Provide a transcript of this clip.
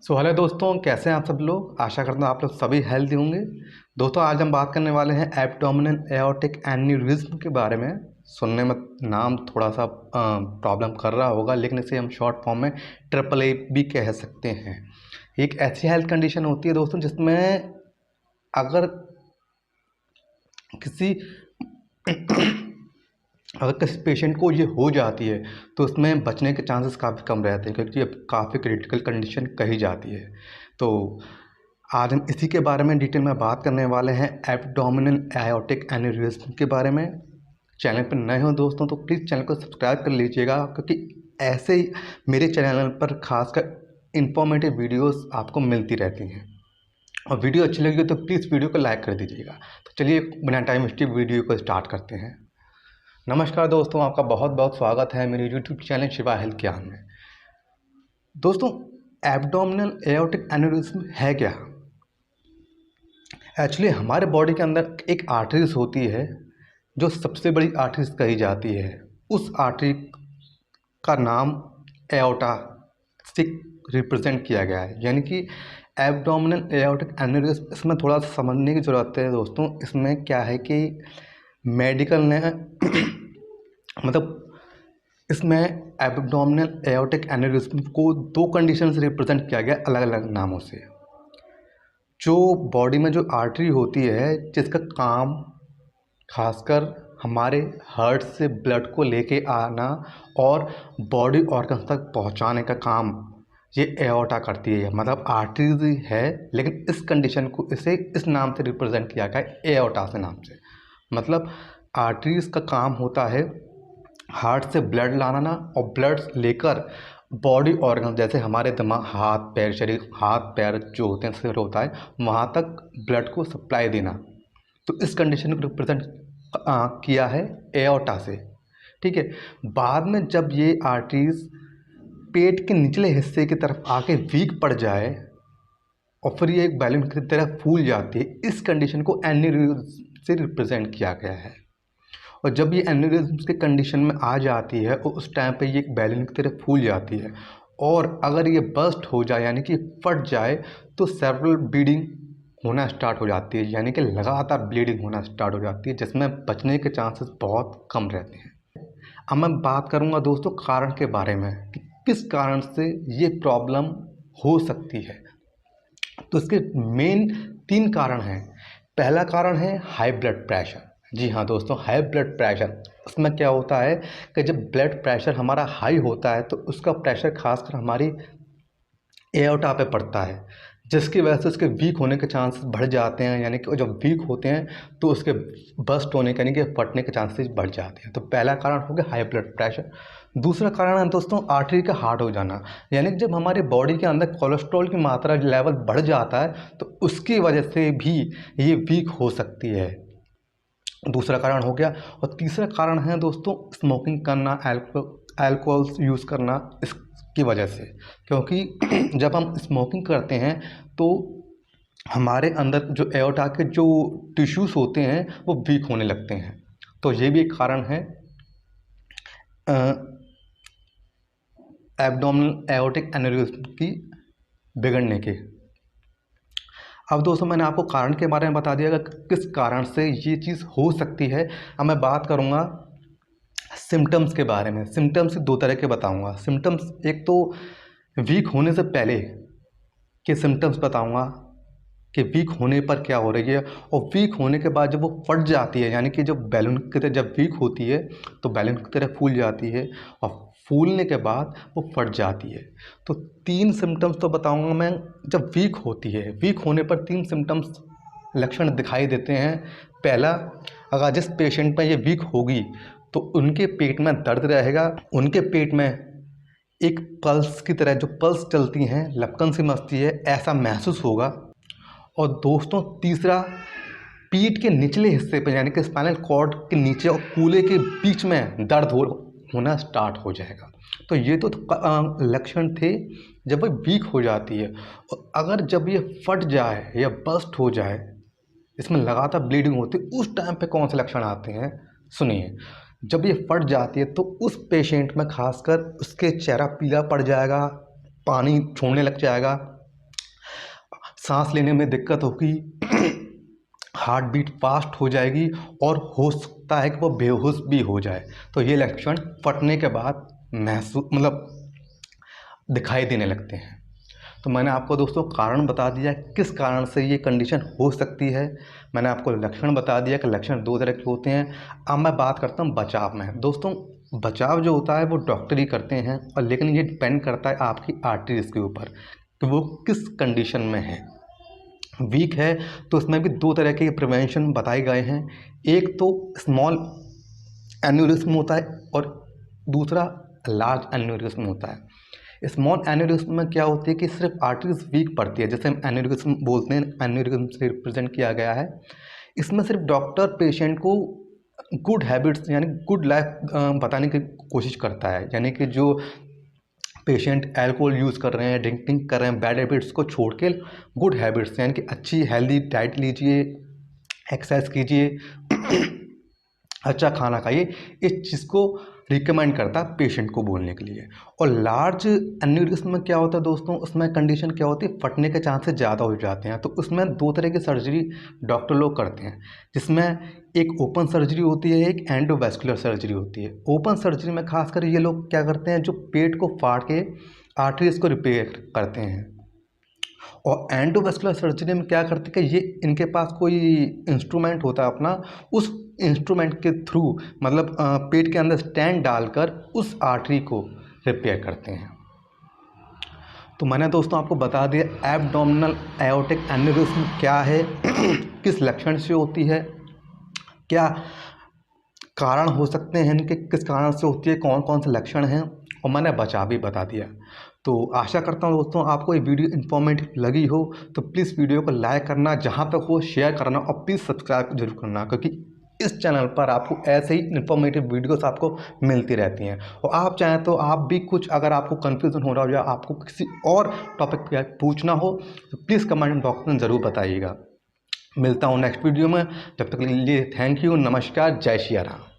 Hello दोस्तों, कैसे हैं आप सब लोग। आशा करता हूँ आप लोग सभी हेल्दी होंगे। दोस्तों, आज हम बात करने वाले हैं एब्डोमिनल एओर्टिक एन्यूरिज्म के बारे में। सुनने में नाम थोड़ा सा प्रॉब्लम कर रहा होगा, लेकिन इसे हम शॉर्ट फॉर्म में ट्रिपल ए भी कह सकते हैं। एक ऐसी हेल्थ कंडीशन होती है दोस्तों जिसमें अगर किसी अगर किसी पेशेंट को ये हो जाती है तो उसमें बचने के चांसेस काफ़ी कम रहते हैं, क्योंकि ये काफ़ी क्रिटिकल कंडीशन कही जाती है। तो आज हम इसी के बारे में डिटेल में बात करने वाले हैं, एब्डोमिनल एओर्टिक एन्यूरिज्म के बारे में। चैनल पर नए हो दोस्तों तो प्लीज़ चैनल को सब्सक्राइब कर लीजिएगा, क्योंकि ऐसे ही मेरे चैनल पर खासकर इंफॉर्मेटिव वीडियोस आपको मिलती रहती हैं। और वीडियो अच्छी लगी तो प्लीज़ वीडियो को लाइक कर दीजिएगा। तो चलिए बिना टाइम वेस्ट वीडियो को स्टार्ट करते हैं। नमस्कार दोस्तों, आपका बहुत बहुत स्वागत है मेरे यूट्यूब चैनल शिवा हेल्थ ज्ञान में। दोस्तों, एब्डोमिनल एओर्टिक एन्यूरिज्म है क्या? एक्चुअली हमारे बॉडी के अंदर एक आर्टरीज होती है जो सबसे बड़ी आर्टरीज कही जाती है। उस आर्टरी का नाम एओर्टा से रिप्रेजेंट किया गया है, यानी कि एब्डोमिनल एओर्टिक एन्यूरिज्म। इसमें थोड़ा सा समझने की ज़रूरत है दोस्तों। इसमें क्या है कि मेडिकल ने मतलब इसमें एब्डोमिनल एओर्टिक एन्यूरिज्म को दो कंडीशन से रिप्रेजेंट किया गया अलग अलग नामों से। जो बॉडी में जो आर्टरी होती है जिसका काम खासकर हमारे हार्ट से ब्लड को लेके आना और बॉडी ऑर्गन्स तक पहुंचाने का काम ये एओर्टा करती है। मतलब आर्टरीज है, लेकिन इस कंडीशन को इसे इस नाम से रिप्रेजेंट किया गया है, एओर्टा से नाम से। मतलब आर्टरीज का काम होता है हार्ट से ब्लड लाना और ब्लड लेकर बॉडी ऑर्गन जैसे हमारे दिमाग, हाथ पैर, शरीर, हाथ पैर जो होते हैं, सिर होता है, वहाँ तक ब्लड को सप्लाई देना। तो इस कंडीशन को रिप्रेजेंट किया है एओर्टा से। ठीक है। बाद में जब ये आर्टरीज पेट के निचले हिस्से की तरफ आके वीक पड़ जाए और फिर ये एक बैलून की तरह फूल जाती है, इस कंडीशन को एन्यूरिज्म से रिप्रेजेंट किया गया है। और जब ये एन्यूरिज्म के कंडीशन में आ जाती है और उस टाइम पे ये एक बैलून की तरह फूल जाती है, और अगर ये बर्स्ट हो जाए यानी कि फट जाए तो सेरेब्रल ब्लीडिंग होना स्टार्ट हो जाती है, यानी कि लगातार ब्लीडिंग होना स्टार्ट हो जाती है, जिसमें बचने के चांसेस बहुत कम रहते हैं। अब मैं बात करूंगा दोस्तों कारण के बारे में कि किस कारण से ये प्रॉब्लम हो सकती है। तो इसके मेन 3 कारण हैं। पहला कारण है हाई ब्लड प्रेशर। जी हाँ दोस्तों, हाई ब्लड प्रेशर। उसमें क्या होता है कि जब ब्लड प्रेशर हमारा हाई होता है तो उसका प्रेशर खासकर हमारी एओर्टा पे पड़ता है, जिसकी वजह से उसके वीक होने के चांसेस बढ़ जाते हैं। यानी कि जब वीक होते हैं तो उसके बस्ट होने के यानी कि फटने के चांसेस बढ़ जाते हैं। तो पहला कारण हो गया हाई ब्लड प्रेशर। दूसरा कारण है दोस्तों आर्टरी का हार्ड हो जाना, यानी कि जब हमारे बॉडी के अंदर कोलेस्ट्रॉल की मात्रा लेवल बढ़ जाता है तो उसकी वजह से भी ये वीक हो सकती है। दूसरा कारण हो गया। और तीसरा कारण है दोस्तों स्मोकिंग करना, अल्कोहल यूज़ करना इसकी वजह से। क्योंकि जब हम स्मोकिंग करते हैं तो हमारे अंदर जो एओर्टा के जो टिश्यूज़ होते हैं वो वीक होने लगते हैं। तो ये भी एक कारण है एब्डोमिनल एओर्टिक एन्यूरिज्म की बिगड़ने के। अब दोस्तों मैंने आपको कारण के बारे में बता दिया कि किस कारण से ये चीज़ हो सकती है। अब मैं बात करूँगा सिम्टम्स के बारे में। सिम्टम्स 2 तरह के बताऊँगा। सिम्टम्स एक तो वीक होने से पहले के सिम्टम्स बताऊँगा कि वीक होने पर क्या हो रही है, और वीक होने के बाद जब वो फट जाती है, यानी कि जब बैलून की तरह जब वीक होती है तो बैलून की तरह फूल जाती है और फूलने के बाद वो फट जाती है। तो 3 सिम्टम्स तो बताऊंगा मैं। जब वीक होती है, वीक होने पर 3 सिम्टम्स लक्षण दिखाई देते हैं। पहला, अगर जिस पेशेंट में ये वीक होगी तो उनके पेट में दर्द रहेगा, उनके पेट में एक पल्स की तरह जो पल्स चलती हैं, लपकन सी मचती है, ऐसा महसूस होगा। और दोस्तों तीसरा, पीठ के निचले हिस्से पर यानी कि स्पाइनल कॉर्ड के नीचे और कूल्हे के बीच में दर्द होना स्टार्ट हो जाएगा। तो ये तो लक्षण थे जब वो वीक हो जाती है। और अगर जब ये फट जाए या बस्ट हो जाए, इसमें लगातार ब्लीडिंग होती है, उस टाइम पे कौन से लक्षण आते हैं सुनिए। जब ये फट जाती है तो उस पेशेंट में खासकर उसके चेहरा पीला पड़ जाएगा, पानी छोड़ने लग जाएगा, सांस लेने में दिक्कत होगी, हार्ट बीट फास्ट हो जाएगी और हो सकता है कि वो बेहोश भी हो जाए। तो ये लक्षण फटने के बाद महसूस मतलब दिखाई देने लगते हैं। तो मैंने आपको दोस्तों कारण बता दिया किस कारण से ये कंडीशन हो सकती है। मैंने आपको लक्षण बता दिया कि लक्षण 2 तरह के होते हैं। अब मैं बात करता हूँ बचाव में। दोस्तों बचाव जो होता है वो डॉक्टर ही करते हैं, और लेकिन ये डिपेंड करता है आपकी आर्टरीज के ऊपर कि वो किस कंडीशन में है। वीक है तो इसमें भी 2 तरह के प्रिवेंशन बताए गए हैं। एक तो स्मॉल एन्यूरिज्म होता है और दूसरा लार्ज एन्यूरिज्म होता है। स्मॉल एन्यूरिज्म में क्या होती है कि सिर्फ आर्टरीज वीक पड़ती है, जैसे हम एन्यूरिज्म बोलते हैं, एन्यूरिज्म से रिप्रेजेंट किया गया है। इसमें सिर्फ डॉक्टर पेशेंट को गुड हैबिट्स यानी गुड लाइफ बताने की कोशिश करता है, यानी कि जो पेशेंट अल्कोहल यूज़ कर रहे हैं, ड्रिंकिंग कर रहे हैं, बैड हैबिट्स को छोड़ के गुड हैबिट्स यानी कि अच्छी हेल्दी डाइट लीजिए, एक्सरसाइज कीजिए, अच्छा खाना खाइए, इस चीज़ को रिकमेंड करता है पेशेंट को बोलने के लिए। और लार्ज एन्यूरिज्म में क्या होता है दोस्तों, उसमें कंडीशन क्या होती है, फटने के चांसेस ज़्यादा हो जाते हैं। तो उसमें 2 तरह की सर्जरी डॉक्टर लोग करते हैं, जिसमें एक ओपन सर्जरी होती है, एक एंडोवैस्कुलर सर्जरी होती है। ओपन सर्जरी में खासकर ये लोग क्या करते हैं, जो पेट को फाड़ के आर्टरीज को रिपेयर करते हैं। और एंडोवैस्कुलर सर्जरी में क्या करते हैं कि ये इनके पास कोई इंस्ट्रूमेंट होता है अपना, उस इंस्ट्रूमेंट के थ्रू मतलब पेट के अंदर स्टेंट डालकर उस आर्टरी को रिपेयर करते हैं। तो मैंने दोस्तों आपको बता दिया एब्डोमिनल एओर्टिक एन्यूरिज्म क्या है, किस लक्षण से होती है, क्या कारण हो सकते हैं इनके, किस कारण से होती है, कौन कौन से लक्षण हैं, और मैंने बचाव भी बता दिया। तो आशा करता हूँ दोस्तों आपको ये वीडियो इन्फॉर्मेटिव लगी हो। तो प्लीज़ वीडियो को लाइक करना, जहाँ तक हो शेयर करना, और प्लीज़ सब्सक्राइब जरूर करना, क्योंकि इस चैनल पर आपको ऐसे ही इन्फॉर्मेटिव वीडियोस आपको मिलती रहती हैं। और आप चाहें तो आप भी कुछ अगर आपको कन्फ्यूज़न हो रहा हो या आपको किसी और टॉपिक पर पूछना हो तो प्लीज़ कमेंट बॉक्स में ज़रूर बताइएगा। मिलता हूँ नेक्स्ट वीडियो में, जब तक के लिए थैंक यू, नमस्कार, जय श्री राम।